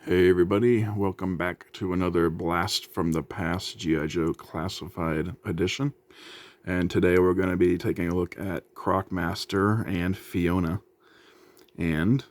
Hey everybody, welcome back to another Blast from the Past G.I. Joe Classified Edition. And today we're going to be taking a look at Crocmaster and Fiona. And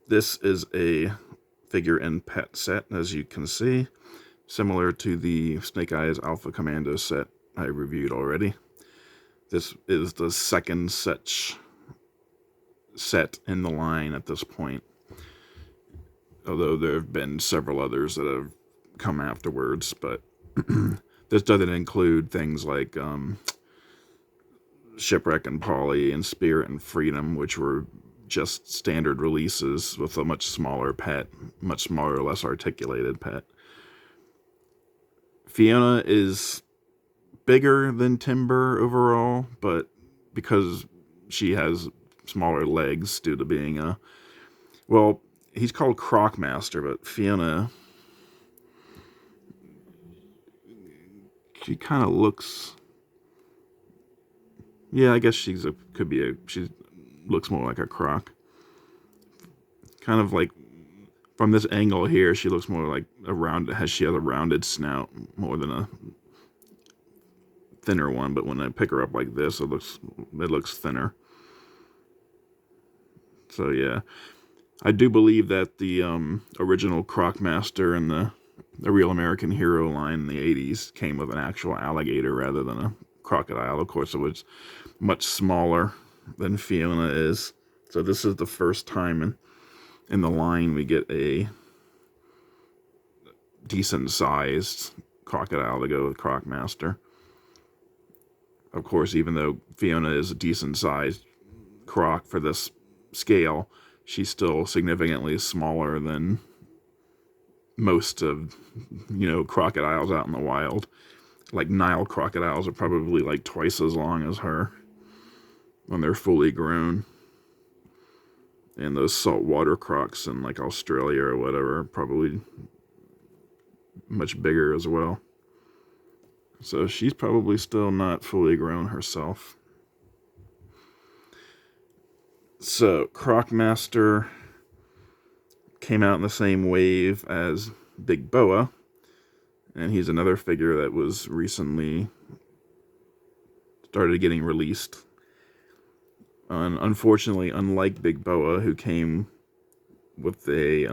this is a figure and pet set, as you can see, similar to the Snake Eyes Alpha Commando set I reviewed already. This is the second such set in the line at this point, although there have been several others that have come afterwards, but this doesn't include things like Shipwreck and Polly and Spirit and Freedom, which were just standard releases with a much smaller pet, much smaller, less articulated pet. Fiona is bigger than Timber overall, but because she has smaller legs due to being he's called Crocmaster, but Fiona, she kind of looks, I guess she looks more like a croc. Kind of like, from this angle here, she looks more like she has a rounded snout more than a thinner one, but when I pick her up like this, it looks thinner. So yeah, I do believe that the original Crocmaster and the Real American Hero line in the 80s came with an actual alligator rather than a crocodile. Of course, it was much smaller than Fiona is. So this is the first time in the line we get a decent sized crocodile to go with Crocmaster. Of course, even though Fiona is a decent sized croc for this scale, she's still significantly smaller than most of, crocodiles out in the wild. Like Nile crocodiles are probably like twice as long as her when they're fully grown. And those saltwater crocs in like Australia or whatever are probably much bigger as well. So she's probably still not fully grown herself. So Crocmaster came out in the same wave as Big Boa, and he's another figure that was recently started getting released. And unfortunately, unlike Big Boa, who came with a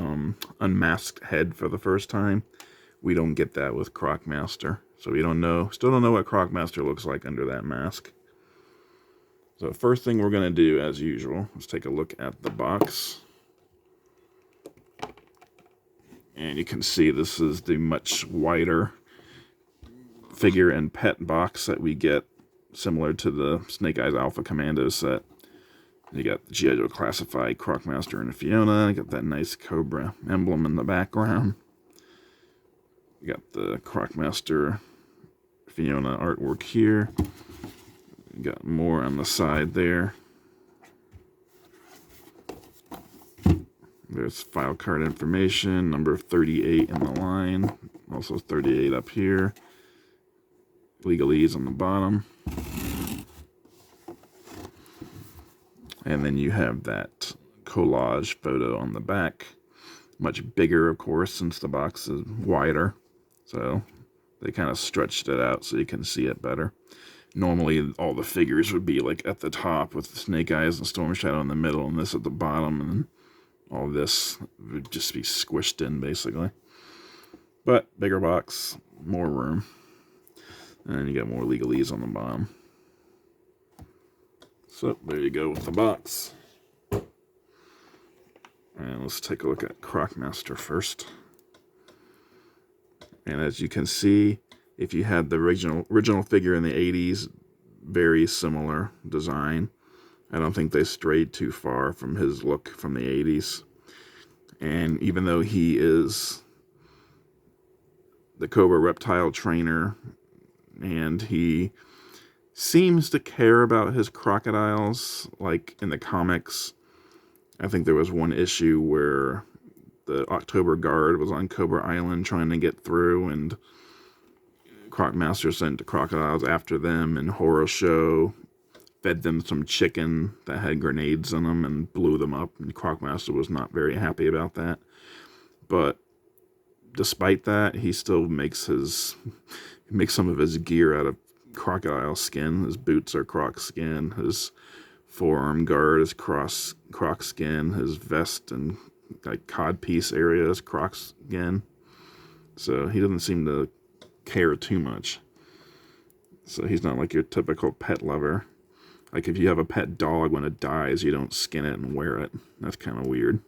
unmasked head for the first time, we don't get that with Crocmaster. So still don't know what Crocmaster looks like under that mask. So first thing we're going to do, as usual, is take a look at the box. And you can see this is the much wider figure and pet box that we get, similar to the Snake Eyes Alpha Commando set. You got the G.I. Joe Classified Crocmaster and Fiona. You got that nice Cobra emblem in the background. You got the Crocmaster Fiona artwork here. You got more on the side there. There's file card information, number 38 in the line. Also 38 up here. Legalese on the bottom. And then you have that collage photo on the back. Much bigger, of course, since the box is wider. So they kind of stretched it out so you can see it better. Normally, all the figures would be like at the top with the Snake Eyes and Storm Shadow in the middle, and this at the bottom, and all this would just be squished in, basically. But bigger box, more room. And you got more legalese on the bottom. So there you go with the box. And let's take a look at Crocmaster first. And as you can see, if you had the original figure in the 80s, very similar design. I don't think they strayed too far from his look from the 80s. And even though he is the Cobra reptile trainer, and he seems to care about his crocodiles, like in the comics, I think there was one issue where the October Guard was on Cobra Island trying to get through, and Crocmaster sent the crocodiles after them, and Horror Show fed them some chicken that had grenades in them and blew them up, and Crocmaster was not very happy about that. But despite that, he still makes some of his gear out of crocodile skin. His boots are croc skin. His forearm guard is croc skin. His vest and like codpiece area is croc skin. So he doesn't seem to care too much. So he's not like your typical pet lover. Like if you have a pet dog, when it dies, you don't skin it and wear it. That's kind of weird.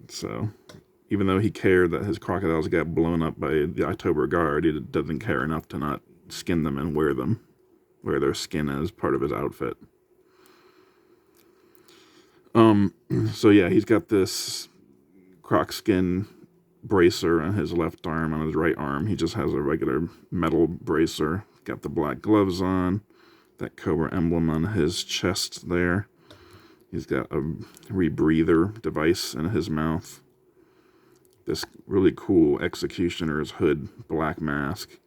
So even though he cared that his crocodiles got blown up by the October Guard, he doesn't care enough to not skin them and wear their skin as part of his outfit. So yeah, he's got this croc skin bracer on his left arm. On his right arm, he just has a regular metal bracer. Got the black gloves on, that Cobra emblem on his chest there. He's got a rebreather device in his mouth. This really cool Executioner's hood black mask.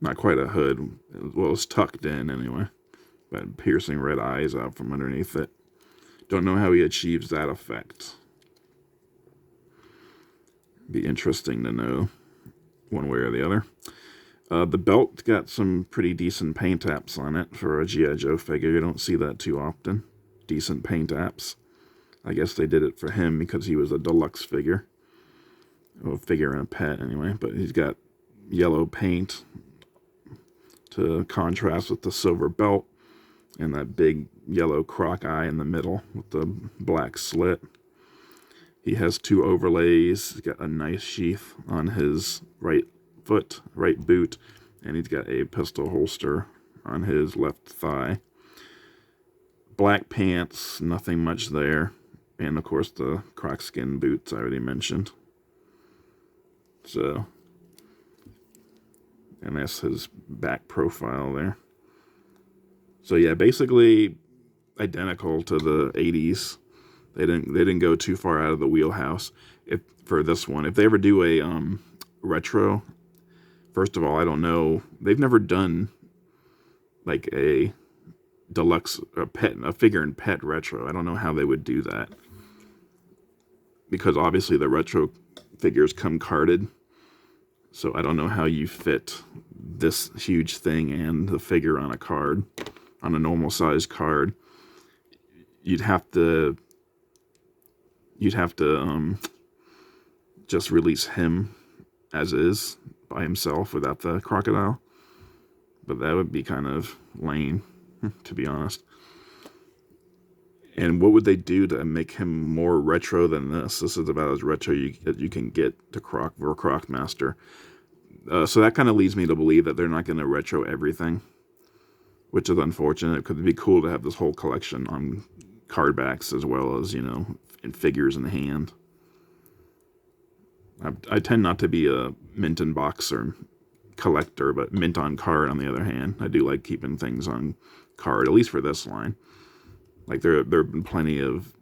Not quite a hood. Well, it's tucked in anyway. But piercing red eyes out from underneath it. Don't know how he achieves that effect. Be interesting to know one way or the other. The belt got some pretty decent paint apps on it for a G.I. Joe figure. You don't see that too often. Decent paint apps. I guess they did it for him because he was a deluxe figure. Well, figure and a pet anyway. But he's got yellow paint to contrast with the silver belt. And that big yellow croc eye in the middle with the black slit. He has 2 overlays. He's got a nice sheath on his right foot, right boot, and he's got a pistol holster on his left thigh. Black pants, nothing much there. And of course the croc skin boots I already mentioned. So, and that's his back profile there. So yeah, basically identical to the 80s. They didn't go too far out of the wheelhouse for this one. If they ever do a retro, first of all, I don't know. They've never done like a deluxe a figure and pet retro. I don't know how they would do that. Because obviously the retro figures come carded. So I don't know how you fit this huge thing and the figure on a card, on a normal size card. You'd have to just release him as is by himself without the crocodile. But that would be kind of lame, to be honest. And what would they do to make him more retro than this? This is about as retro as you can get to Croc Master. So that kind of leads me to believe that they're not going to retro everything, which is unfortunate. Because it'd be cool to have this whole collection on card backs as well as, in figures in hand. I tend not to be a mint in box or collector, but mint on card on the other hand. I do like keeping things on card, at least for this line. Like there have been plenty of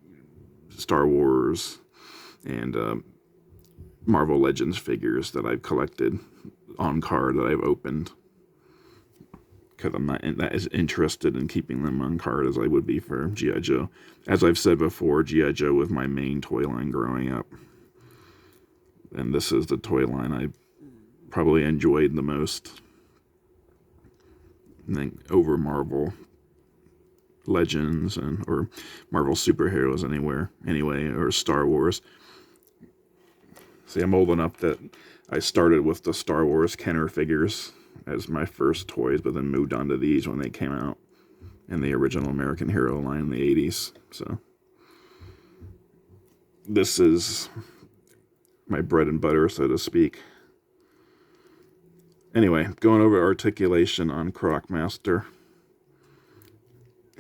Star Wars and Marvel Legends figures that I've collected on card that I've opened. Because I'm not as interested in keeping them on card as I would be for G.I. Joe. As I've said before, G.I. Joe was my main toy line growing up. And this is the toy line I probably enjoyed the most. I think over Marvel Legends or Marvel superheroes anyway, or Star Wars. See, I'm old enough that I started with the Star Wars Kenner figures as my first toys, but then moved on to these when they came out in the original American Hero line in the 80s. So this is my bread and butter, so to speak. Anyway, going over articulation on Croc Master.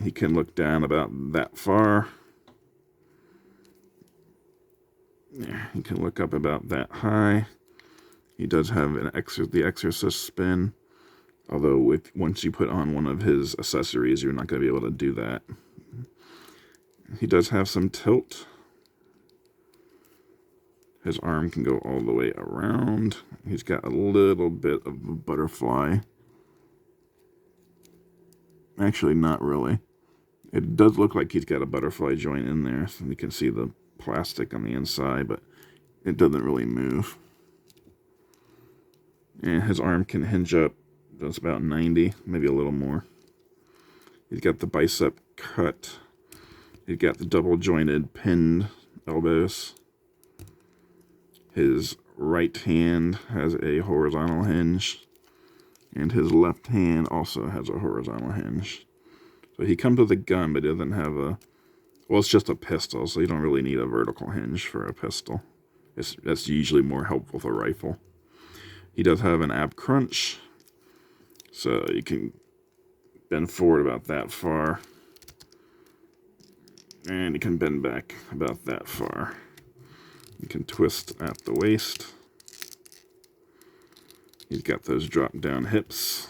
He can look down about that far. Yeah, he can look up about that high. He does have the Exorcist spin. Although once you put on one of his accessories, you're not going to be able to do that. He does have some tilt. His arm can go all the way around. He's got a little bit of a butterfly. Actually, not really. It does look like he's got a butterfly joint in there. So you can see the plastic on the inside, but it doesn't really move. And his arm can hinge up just about 90, maybe a little more. He's got the bicep cut. He's got the double jointed pinned elbows. His right hand has a horizontal hinge, and his left hand also has a horizontal hinge. So he comes with a gun, but doesn't have a... Well, it's just a pistol, so you don't really need a vertical hinge for a pistol. That's usually more helpful for a rifle. He does have an ab crunch, so you can bend forward about that far. And you can bend back about that far. You can twist at the waist. He's got those drop-down hips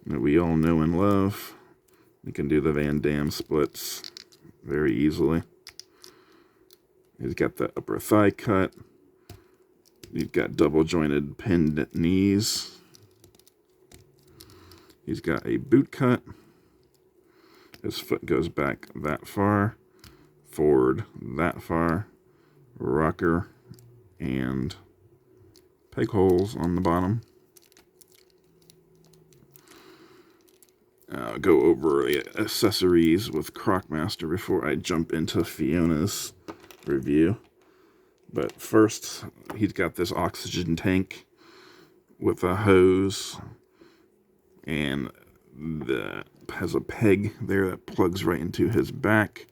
that we all know and love. You can do the Van Damme splits very easily. He's got the upper thigh cut. He's got double-jointed pinned knees. He's got a boot cut. His foot goes back that far, forward that far, rocker, and peg holes on the bottom. I'll go over the accessories with Crocmaster before I jump into Fiona's review. But first, he's got this oxygen tank with a hose, and has a peg there that plugs right into his back,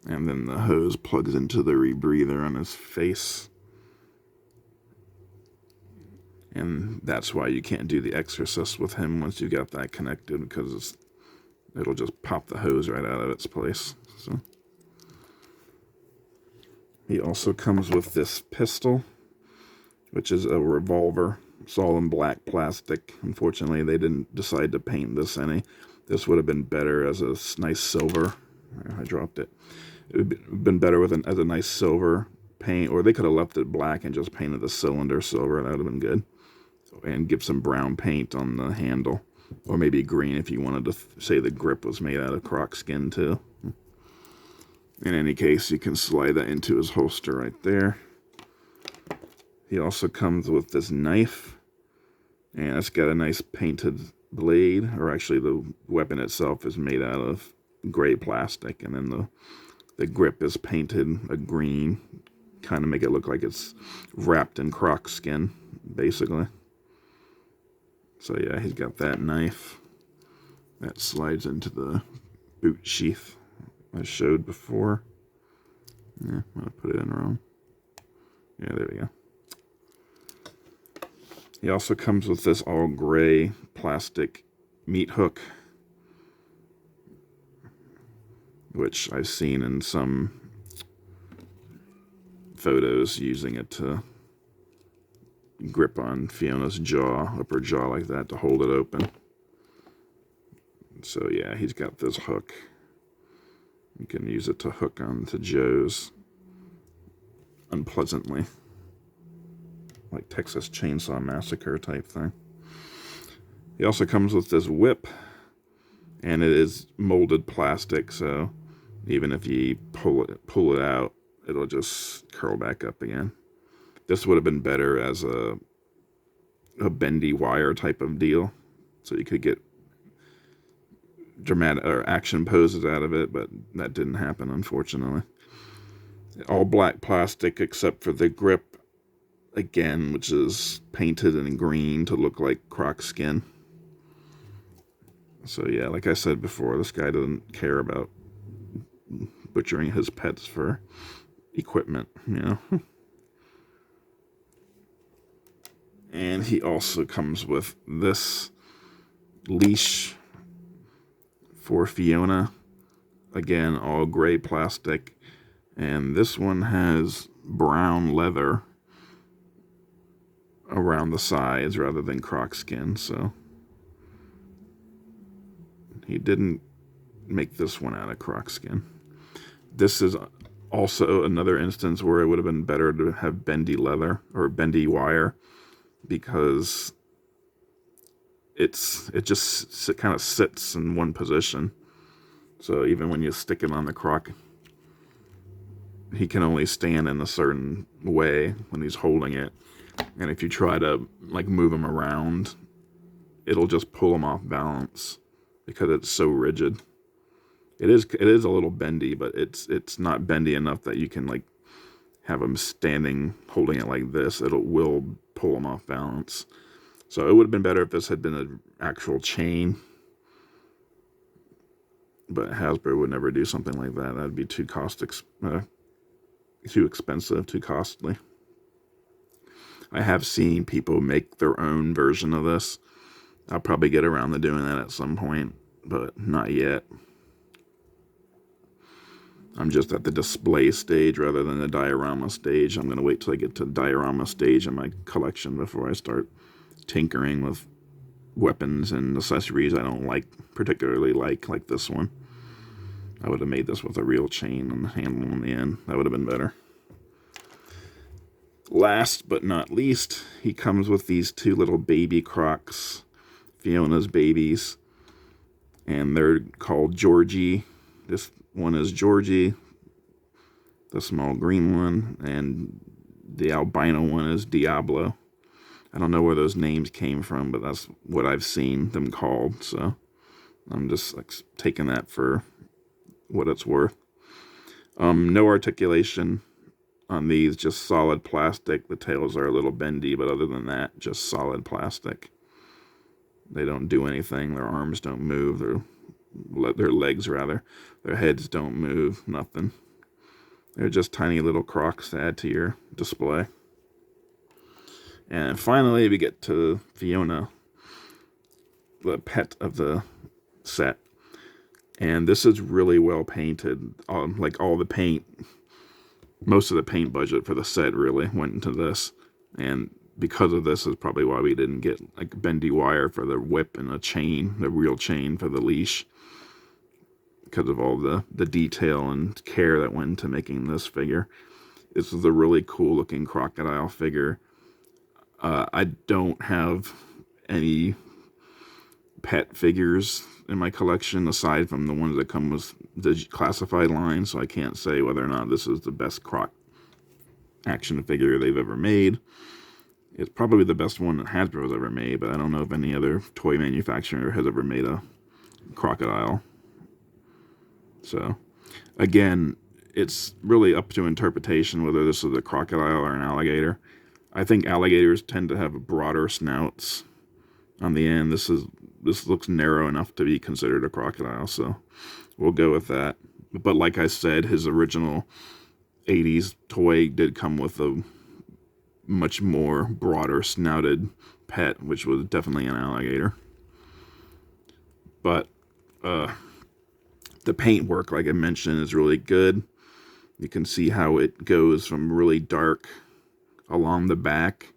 and then the hose plugs into the rebreather on his face. And that's why you can't do the Exorcist with him once you got that connected, because it'll just pop the hose right out of its place. So he also comes with this pistol, which is a revolver. It's all in black plastic. Unfortunately, they didn't decide to paint this any. This would have been better as a nice silver. I dropped it. It would have been better with as a nice silver paint, or they could have left it black and just painted the cylinder silver. That would have been good. And give some brown paint on the handle, or maybe green if you wanted to say the grip was made out of croc skin too. In any case, you can slide that into his holster right there. He also comes with this knife, and it's got a nice painted blade, or actually the weapon itself is made out of gray plastic, and then the grip is painted a green, kind of make it look like it's wrapped in croc skin, basically. So yeah, he's got that knife that slides into the boot sheath I showed before. Yeah, I'm gonna put it in wrong. Yeah, there we go. He also comes with this all gray plastic meat hook, which I've seen in some photos using it to grip on Fiona's jaw, upper jaw like that, to hold it open. So yeah, he's got this hook. You can use it to hook onto Joe's unpleasantly, like Texas Chainsaw Massacre type thing. He also comes with this whip, and it is molded plastic, so even if you pull it out, it'll just curl back up again. This would have been better as a bendy wire type of deal, so you could get dramatic or action poses out of it, but that didn't happen, unfortunately. All black plastic except for the grip, again, which is painted in green to look like croc skin. So yeah, like I said before, this guy doesn't care about butchering his pets for equipment, you know. And he also comes with this leash for Fiona. Again, all gray plastic. And this one has brown leather around the sides rather than croc skin. So he didn't make this one out of croc skin. This is also another instance where it would have been better to have bendy leather or bendy wire, because it just kind of sits in one position. So even when you stick it on the croc, he can only stand in a certain way when he's holding it. And if you try to like move him around, it'll just pull him off balance because it's so rigid. It is a little bendy, but it's not bendy enough that you can like have him standing holding it like this. Will pull him off balance. So it would have been better if this had been an actual chain. But Hasbro would never do something like that. That'd be too expensive, too costly. I have seen people make their own version of this. I'll probably get around to doing that at some point, but not yet. I'm just at the display stage rather than the diorama stage. I'm going to wait till I get to the diorama stage in my collection before I start tinkering with weapons and accessories I don't particularly like this one. I would have made this with a real chain and the handle on the end. That would have been better. Last but not least, he comes with these two little baby Crocs, Fiona's babies, and they're called Georgie. This one is Georgie, the small green one, and the albino one is Diablo. I don't know where those names came from, but that's what I've seen them called, so I'm just like taking that for what it's worth. No articulation on these, just solid plastic. The tails are a little bendy, but other than that, just solid plastic. They don't do anything. Their arms don't move. Their legs, rather. Their heads don't move. Nothing. They're just tiny little Crocs to add to your display. And finally, we get to Fiona, the pet of the set. And this is really well painted. Like all the paint, most of the paint budget for the set really went into this. And because of this is probably why we didn't get like bendy wire for the whip and a chain, the real chain for the leash. Because of all the detail and care that went into making this figure. This is a really cool looking crocodile figure. I don't have any pet figures in my collection aside from the ones that come with the classified line, so I can't say whether or not this is the best Croc action figure they've ever made. It's probably the best one that Hasbro's ever made, but I don't know if any other toy manufacturer has ever made a crocodile. So, again, it's really up to interpretation whether this is a crocodile or an alligator. I think alligators tend to have broader snouts on the end. This looks narrow enough to be considered a crocodile, so we'll go with that. But like I said, his original 80s toy did come with a much more broader snouted pet, which was definitely an alligator. But the paint work, like I mentioned, is really good. You can see how it goes from really dark along the back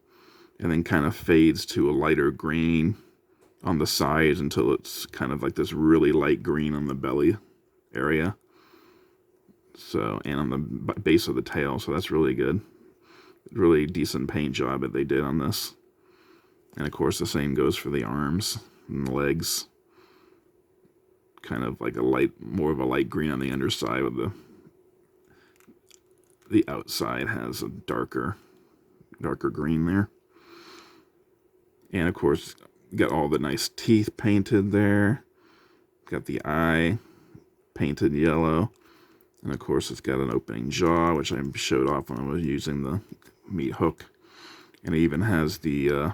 and then kind of fades to a lighter green on the sides until it's kind of like this really light green on the belly area. So, and on the base of the tail, so that's really good. Really decent paint job that they did on this. And of course the same goes for the arms and the legs. Kind of like more of a light green on the underside, with the outside has a darker green there. And of course, got all the nice teeth painted there. Got the eye painted yellow. And of course, it's got an opening jaw, which I showed off when I was using the meat hook. And it even has the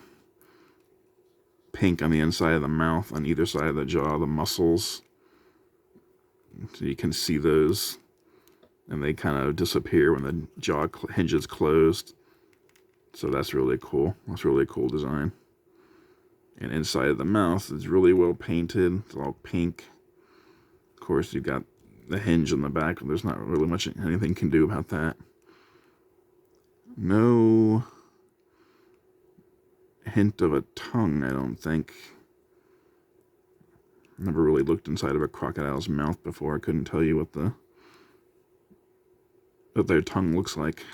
pink on the inside of the mouth, on either side of the jaw, the muscles. So you can see those. And they kind of disappear when the jaw hinges closed. So that's really cool. That's a really cool design. And inside of the mouth is really well painted. It's all pink. Of course, you've got the hinge on the back. There's not really much anything can do about that. No hint of a tongue, I don't think. Never really looked inside of a crocodile's mouth before. I couldn't tell you what their tongue looks like.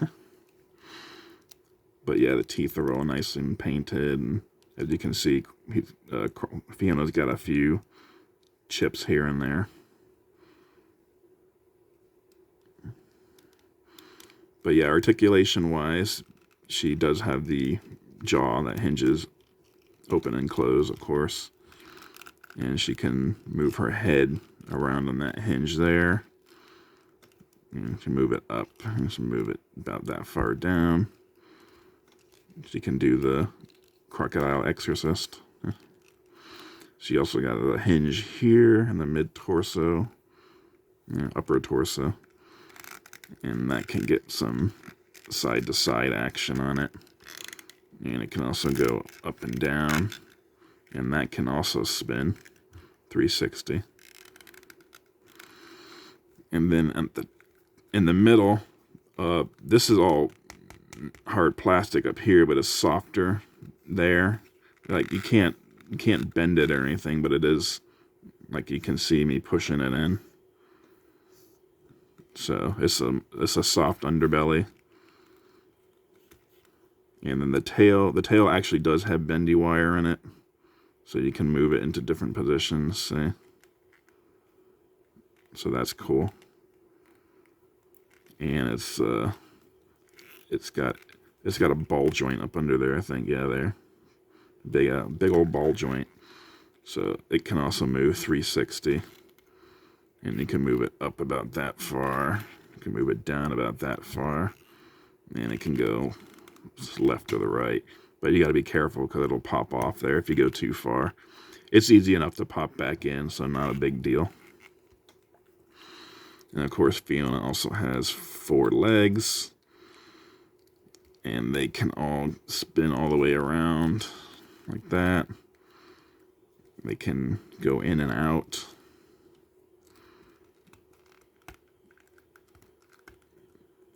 But yeah, the teeth are all nice and painted. And as you can see, Fiona's got a few chips here and there. But yeah, articulation-wise, she does have the jaw that hinges open and close, of course. And she can move her head around on that hinge there. And she can move it up. And she can move it about that far down. She can do the crocodile exorcist. She also got a hinge here in the mid-torso, upper torso. And that can get some side-to-side action on it. And it can also go up and down. And that can also spin 360. And then in the middle, this is all hard plastic up here, but it's softer there. Like you can't bend it or anything, but it is, like you can see me pushing it in. So it's a soft underbelly. And then the tail actually does have bendy wire in it. So you can move it into different positions, see? So that's cool. And it's got a ball joint up under there, I think. Yeah, there. Big old ball joint. So it can also move 360. And you can move it up about that far. You can move it down about that far. And it can go left or the right. But you got to be careful because it'll pop off there if you go too far. It's easy enough to pop back in, so not a big deal. And of course, Fiona also has 4 legs. And they can all spin all the way around like that. They can go in and out.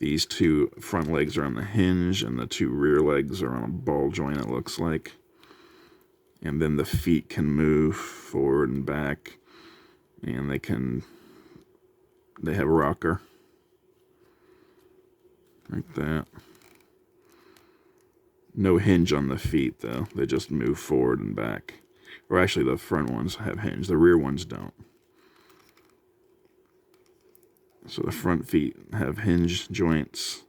These 2 front legs are on the hinge, and the 2 rear legs are on a ball joint, it looks like. And then the feet can move forward and back, and they have a rocker. Like that. No hinge on the feet, though. They just move forward and back. Or actually, the front ones have hinge. The rear ones don't. So the front feet have hinge joints,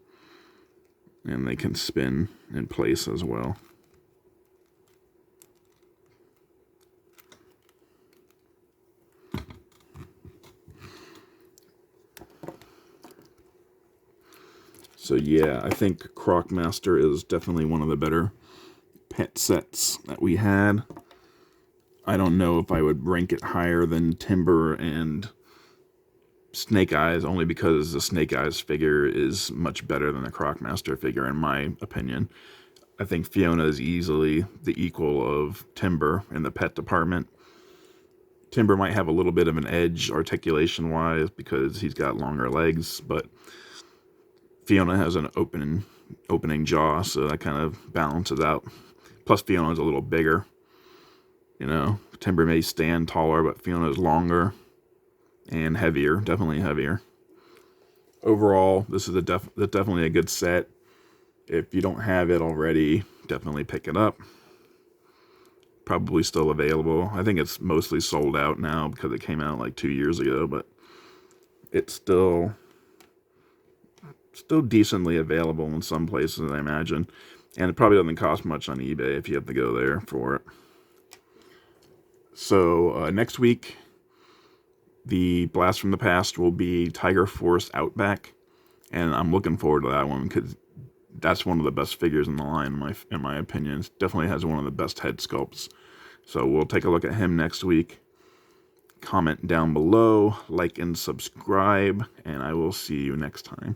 and they can spin in place as well. So yeah, I think Crocmaster is definitely one of the better pet sets that we had. I don't know if I would rank it higher than Timber and Snake Eyes, only because the Snake Eyes figure is much better than the Crocmaster figure, in my opinion. I think Fiona is easily the equal of Timber in the pet department. Timber might have a little bit of an edge articulation-wise because he's got longer legs, but Fiona has an opening jaw, so that kind of balances out. Plus, Fiona's a little bigger. You know, Timber may stand taller, but Fiona's longer and heavier, definitely heavier. Overall, this is definitely a good set. If you don't have it already, definitely pick it up. Probably still available. I think it's mostly sold out now because it came out like 2 years ago, but it's still decently available in some places, I imagine. And it probably doesn't cost much on eBay if you have to go there for it. So next week, the Blast from the Past will be Tiger Force Outback, and I'm looking forward to that one because that's one of the best figures in the line, in my opinion. It definitely has one of the best head sculpts. So we'll take a look at him next week. Comment down below, like and subscribe, and I will see you next time.